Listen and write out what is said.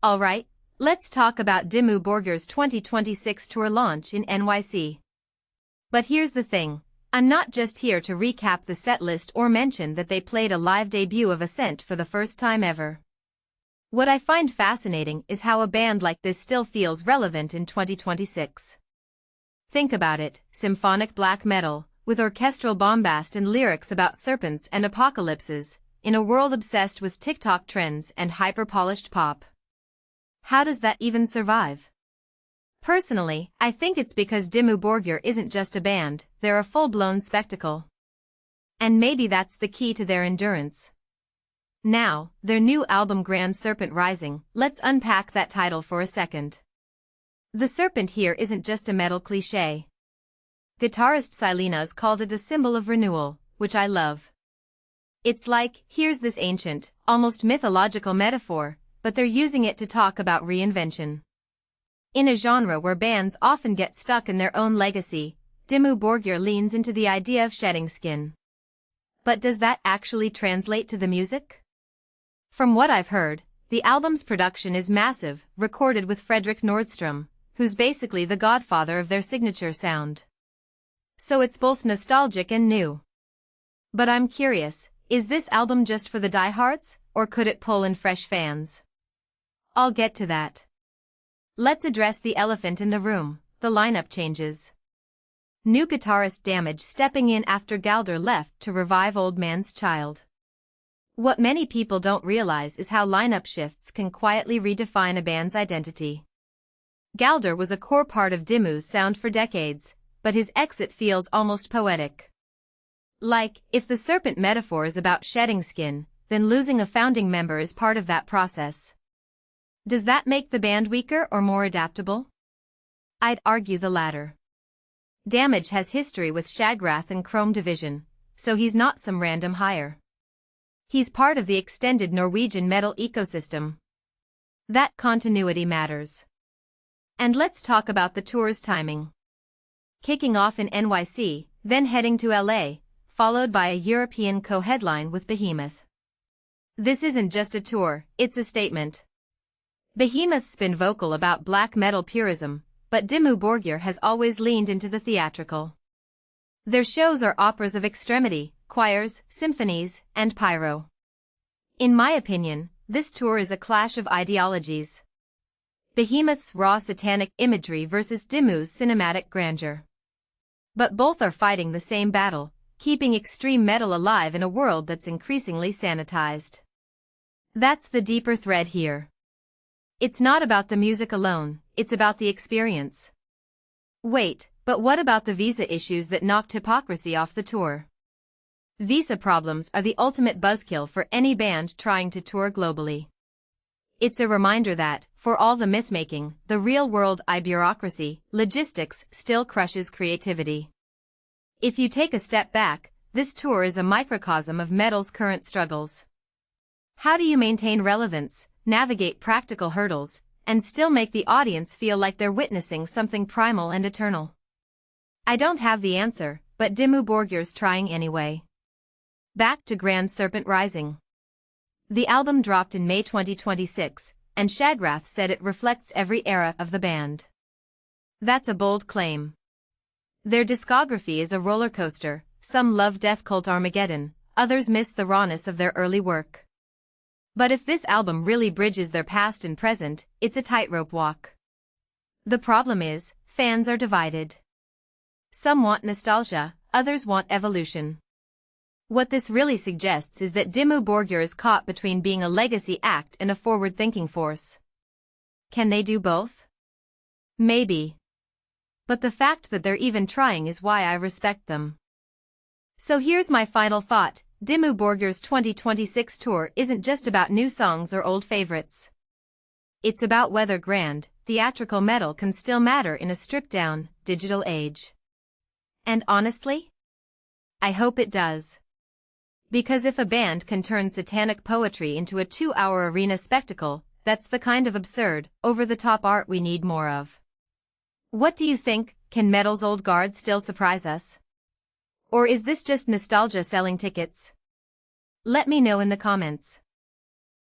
Alright, let's talk about Dimmu Borgir's 2026 tour launch in NYC. But here's the thing, I'm not just here to recap the setlist or mention that they played a live debut of Ascent for the first time ever. What I find fascinating is how a band like this still feels relevant in 2026. Think about it, symphonic black metal, with orchestral bombast and lyrics about serpents and apocalypses, in a world obsessed with TikTok trends and hyper-polished pop. How does that even survive? Personally, I think it's because Dimmu Borgir isn't just a band, they're a full-blown spectacle. And maybe that's the key to their endurance. Now, their new album Grand Serpent Rising, let's unpack that title for a second. The serpent here isn't just a metal cliché. Guitarist Silena's called it a symbol of renewal, which I love. It's like, here's this ancient, almost mythological metaphor, but they're using it to talk about reinvention. In a genre where bands often get stuck in their own legacy, Dimmu Borgir leans into the idea of shedding skin. But does that actually translate to the music? From what I've heard, the album's production is massive, recorded with Fredrik Nordström, who's basically the godfather of their signature sound. So it's both nostalgic and new. But I'm curious, is this album just for the diehards, or could it pull in fresh fans? I'll get to that. Let's address the elephant in the room, the lineup changes. New guitarist Damage stepping in after Galder left to revive Old Man's Child. What many people don't realize is how lineup shifts can quietly redefine a band's identity. Galder was a core part of Dimmu's sound for decades, but his exit feels almost poetic. Like, if the serpent metaphor is about shedding skin, then losing a founding member is part of that process. Does that make the band weaker or more adaptable? I'd argue the latter. Damage has history with Shagrath and Chrome Division, so he's not some random hire. He's part of the extended Norwegian metal ecosystem. That continuity matters. And let's talk about the tour's timing. Kicking off in NYC, then heading to LA, followed by a European co-headline with Behemoth. This isn't just a tour, it's a statement. Behemoth's been vocal about black metal purism, but Dimmu Borgir has always leaned into the theatrical. Their shows are operas of extremity, choirs, symphonies, and pyro. In my opinion, this tour is a clash of ideologies. Behemoth's raw satanic imagery versus Dimmu's cinematic grandeur. But both are fighting the same battle, keeping extreme metal alive in a world that's increasingly sanitized. That's the deeper thread here. It's not about the music alone, it's about the experience. Wait, but what about the visa issues that knocked Hypocrisy off the tour? Visa problems are the ultimate buzzkill for any band trying to tour globally. It's a reminder that, for all the myth-making, the real-world bureaucracy, logistics still crushes creativity. If you take a step back, this tour is a microcosm of metal's current struggles. How do you maintain relevance, navigate practical hurdles, and still make the audience feel like they're witnessing something primal and eternal? I don't have the answer, but Dimmu Borgir's trying anyway. Back to Grand Serpent Rising. The album dropped in May 2026, and Shagrath said it reflects every era of the band. That's a bold claim. Their discography is a roller coaster, some love Death Cult Armageddon, others miss the rawness of their early work. But if this album really bridges their past and present, it's a tightrope walk. The problem is, fans are divided. Some want nostalgia, others want evolution. What this really suggests is that Dimmu Borgir is caught between being a legacy act and a forward-thinking force. Can they do both? Maybe. But the fact that they're even trying is why I respect them. So here's my final thought, Dimmu Borgir's 2026 tour isn't just about new songs or old favorites. It's about whether grand, theatrical metal can still matter in a stripped-down, digital age. And honestly, I hope it does. Because if a band can turn satanic poetry into a 2-hour arena spectacle, that's the kind of absurd, over-the-top art we need more of. What do you think, can metal's old guard still surprise us? Or is this just nostalgia selling tickets? Let me know in the comments.